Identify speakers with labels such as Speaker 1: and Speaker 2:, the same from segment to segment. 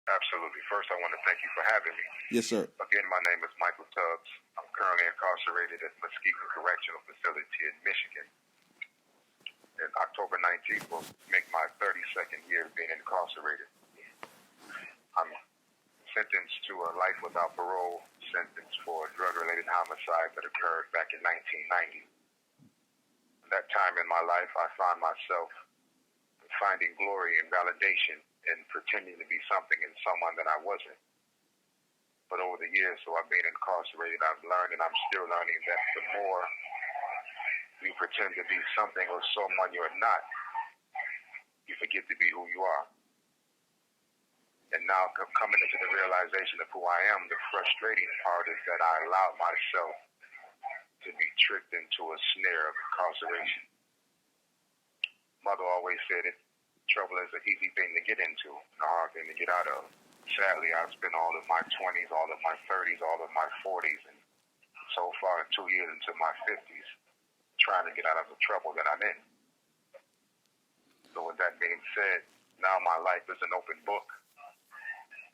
Speaker 1: Absolutely. First, I want to thank you for having me.
Speaker 2: Yes, sir.
Speaker 1: Again, my name is Michael Tubbs. I'm currently incarcerated at Muskegon Correctional Facility in Michigan. And October 19th will make my 32nd year being incarcerated. I'm sentenced to a life without parole sentence for a drug-related homicide that occurred back in 1990. At that time in my life, I found myself finding glory and validation in pretending to be something in someone that I wasn't. But over the years, so I've been incarcerated, I've learned and I'm still learning that the more you pretend to be something or someone you're not, you forget to be who you are. And now coming into the realization of who I am, the frustrating part is that I allowed myself to be tricked into a snare of incarceration. Mother always said it, trouble is an easy thing to get into and a hard thing to get out of. Sadly, I've spent all of my 20s, all of my 30s, all of my 40s, and so far 2 years into my 50s, trying to get out of the trouble that I'm in. So with that being said, now my life is an open book.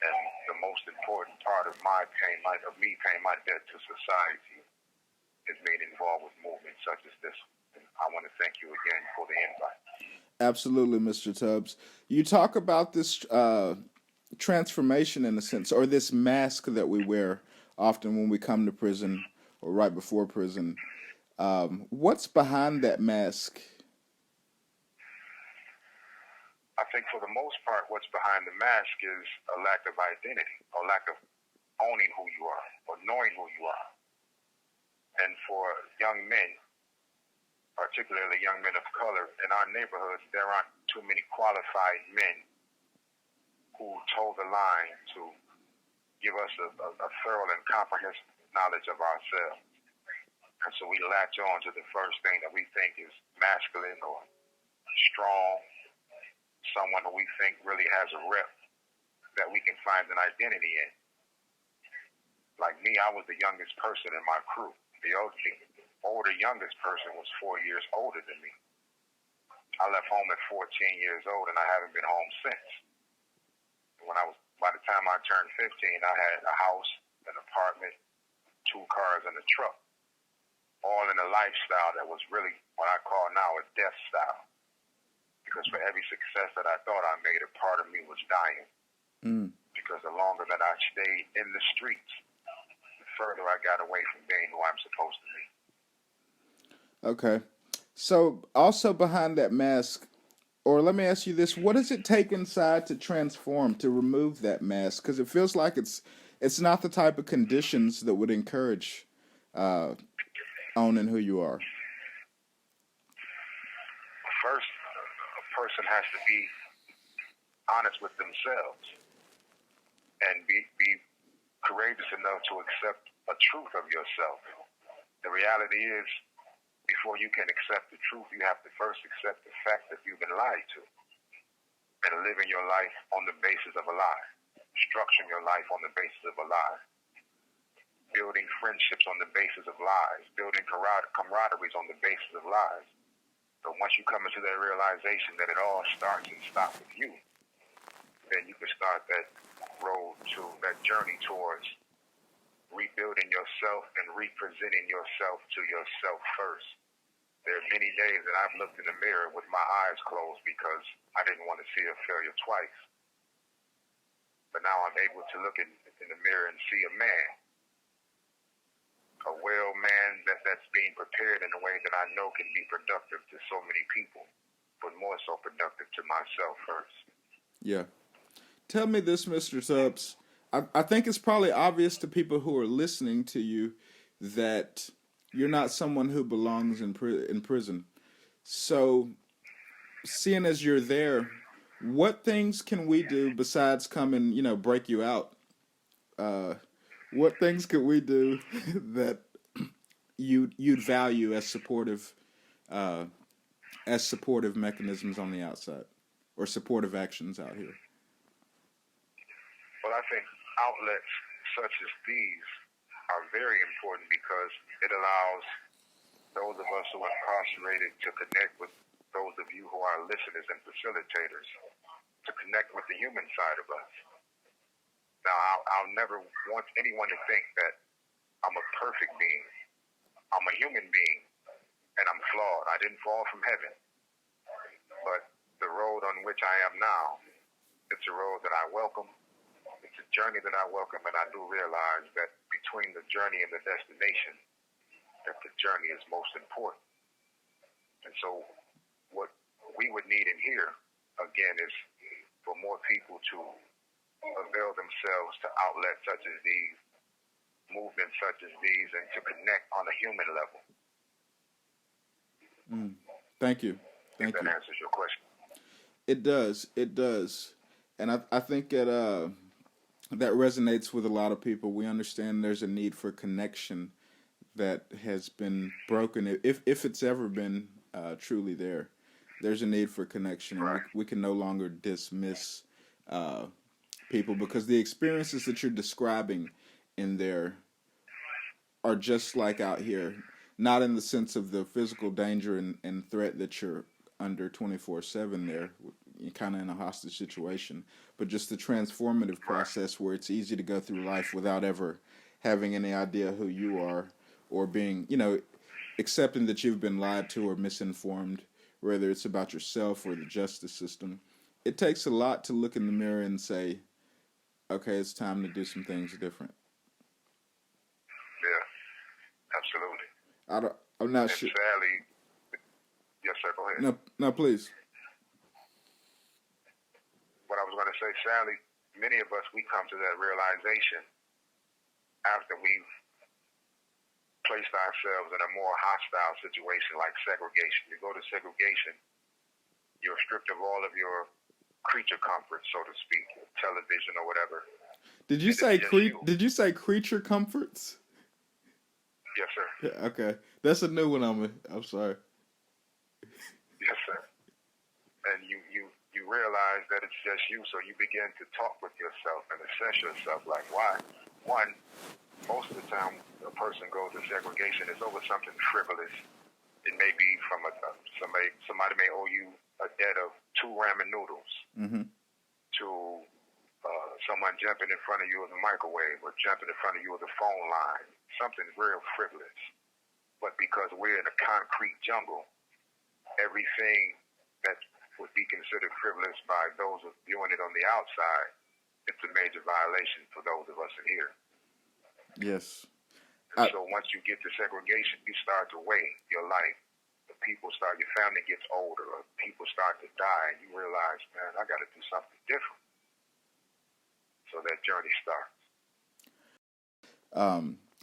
Speaker 1: And the most important part of me paying my debt to society is being involved with movements such as this. And I want to thank you again for the invite.
Speaker 2: Absolutely, Mr. Tubbs. You talk about this transformation in a sense, or this mask that we wear often when we come to prison or right before prison. What's behind that mask?
Speaker 1: I think for the most part, what's behind the mask is a lack of identity, or lack of owning who you are, or knowing who you are. And for young men, particularly young men of color, in our neighborhoods, there aren't too many qualified men who toe the line to give us a thorough and comprehensive knowledge of ourselves. And so we latch on to the first thing that we think is masculine or strong, someone who we think really has a rep that we can find an identity in. Like me, I was the youngest person in my crew. The older youngest person was 4 years older than me. I left home at 14 years old, and I haven't been home since. By the time I turned 15, I had a house, an apartment, 2 cars, and a truck, all in a lifestyle that was really what I call now a death style. Because for every success that I thought I made, a part of me was dying. Because the longer that I stayed in the streets, the further I got away from being who I'm supposed to be.
Speaker 2: Okay. So, also behind that mask, or let me ask you this: what does it take inside to transform, to remove that mask? Because it feels like it's not the type of conditions that would encourage owning who you are.
Speaker 1: First, a person has to be honest with themselves and be courageous enough to accept a truth of yourself. The reality is, before you can accept the truth, you have to first accept the fact that you've been lied to, and living your life on the basis of a lie, structuring your life on the basis of a lie, building friendships on the basis of lies, building camaraderies on the basis of lies. But once you come into that realization that it all starts and stops with you, then you can start that road to that journey towards rebuilding yourself and representing yourself to yourself first. There are many days that I've looked in the mirror with my eyes closed because I didn't want to see a failure twice. But now I'm able to look in the mirror and see a man, a well man that's being prepared in a way that I know can be productive to so many people, but more so productive to myself first.
Speaker 2: Yeah. Tell me this, Mr. Tubbs. I think it's probably obvious to people who are listening to you that you're not someone who belongs in prison. So, seeing as you're there, what things can we do besides come and break you out? What things could we do that you'd value uh, as supportive mechanisms on the outside, or supportive actions out here?
Speaker 1: Well, I think outlets such as these are very important because it allows those of us who are incarcerated to connect with those of you who are listeners and facilitators, to connect with the human side of us. Now, I'll never want anyone to think that I'm a perfect being. I'm a human being, and I'm flawed. I didn't fall from heaven. But the road on which I am now, it's a road that I welcome. It's a journey that I welcome, and I do realize that between the journey and the destination, that the journey is most important. And so what we would need in here, again, is for more people to avail themselves to outlets such as these, movements such as these, and to connect on a human level.
Speaker 2: Thank you.
Speaker 1: If that answers your question.
Speaker 2: It does. It does. And I think that resonates with a lot of people. We understand there's a need for connection that has been broken, if it's ever been truly there. There's a need for connection, and we can no longer dismiss people, because the experiences that you're describing in there are just like out here, not in the sense of the physical danger and threat that you're under 24/7 there, you're kind of in a hostage situation, but just the transformative process where it's easy to go through life without ever having any idea who you are, or being, accepting that you've been lied to or misinformed, whether it's about yourself or the justice system. It takes a lot to look in the mirror and say, okay, it's time to do some things different.
Speaker 1: Yeah, absolutely.
Speaker 2: I'm not sure.
Speaker 1: Sadly, yes, sir, go ahead.
Speaker 2: No, please.
Speaker 1: What I was going to say, sadly, many of us, we come to that realization after we've placed ourselves in a more hostile situation like segregation. You go to segregation, you're stripped of all of your creature comforts, so to speak, television or whatever.
Speaker 2: Did you say creature comforts?
Speaker 1: Yes, sir.
Speaker 2: Yeah, okay, that's a new one on me. I'm sorry.
Speaker 1: Yes, sir. And you realize that it's just you, so you begin to talk with yourself and assess yourself. Like, why? One, most of the time, a person goes to segregation is over something frivolous. It may be from somebody may owe you a debt of 2 ramen noodles, to someone jumping in front of you with a microwave, or jumping in front of you with a phone line. Something real frivolous. But because we're in a concrete jungle, everything that would be considered frivolous by those viewing it on the outside, it's a major violation for those of us in here.
Speaker 2: Yes.
Speaker 1: So once you get to segregation, you start to weigh your life. Your family gets older, or people start to die, and you realize, man, I got to do something different. So that journey starts.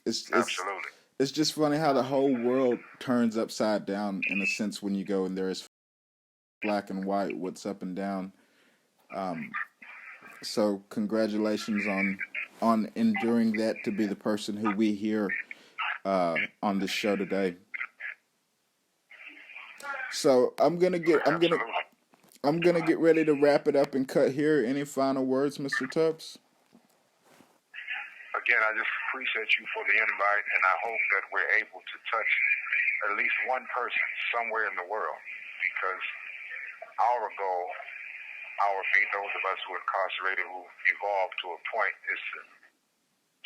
Speaker 1: Absolutely.
Speaker 2: It's just funny how the whole world turns upside down, in a sense, when you go and there is black and white, what's up and down. So congratulations on enduring that to be the person who we hear on this show today. So I'm gonna get ready to wrap it up and cut here. Any final words, Mr. Tubbs?
Speaker 1: Again, I just appreciate you for the invite, and I hope that we're able to touch at least one person somewhere in the world, because our goal, those of us who are incarcerated, who evolved to a point, is to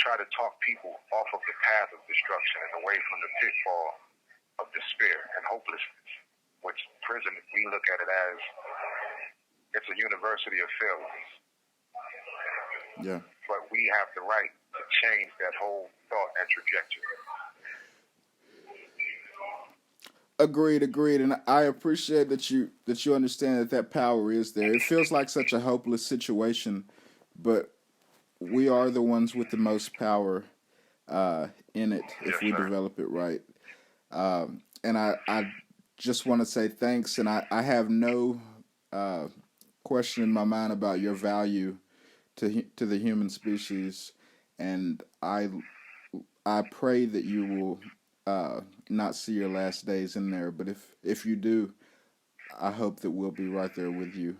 Speaker 1: try to talk people off of the path of destruction and away from the pitfall of despair and hopelessness, which prison, we look at it as, it's a university of failures.
Speaker 2: Yeah.
Speaker 1: But we have the right to change that whole thought and trajectory.
Speaker 2: Agreed, and I appreciate that you understand that power is there. It feels like such a hopeless situation, but we are the ones with the most power in it if we develop it right. And I just want to say thanks, and I have no question in my mind about your value to the human species, and I pray that you will not see your last days in there, but if you do, I hope that we'll be right there with you,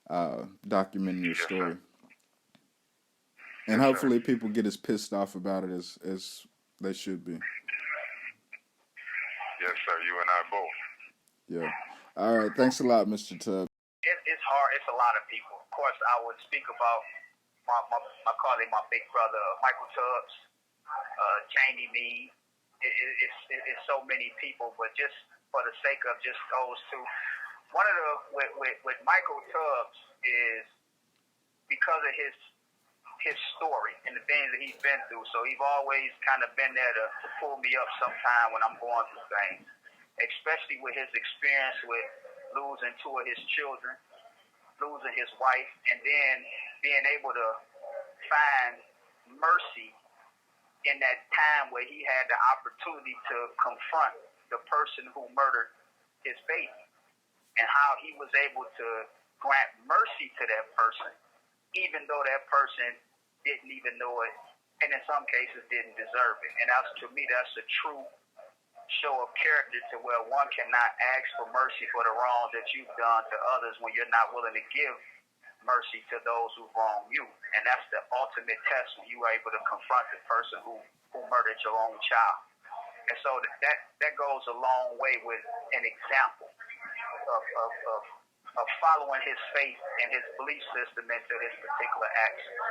Speaker 2: documenting your story. And hopefully people get as pissed off about it as they should be.
Speaker 1: Yes, sir. You and I both.
Speaker 2: Yeah. All right. Thanks a lot, Mr. Tubbs.
Speaker 1: It's hard. It's a lot of people. Of course, I would speak about
Speaker 3: I call him my big brother, Michael Tubbs, Jamie Meade. It's so many people, but just for the sake of just those two, one of the with Michael Tubbs is because of his story and the things that he's been through. So he's always kind of been there to pull me up sometime when I'm going through things, especially with his experience with losing two of his children, losing his wife, and then being able to find mercy in that time where he had the opportunity to confront the person who murdered his baby, and how he was able to grant mercy to that person, even though that person didn't even know it, and in some cases didn't deserve it. And that's, to me, that's a true show of character, to where one cannot ask for mercy for the wrongs that you've done to others when you're not willing to give mercy to those who wrong you. And that's the ultimate test, when you are able to confront the person who murdered your own child. And so that goes a long way with an example of following his faith and his belief system into his particular actions.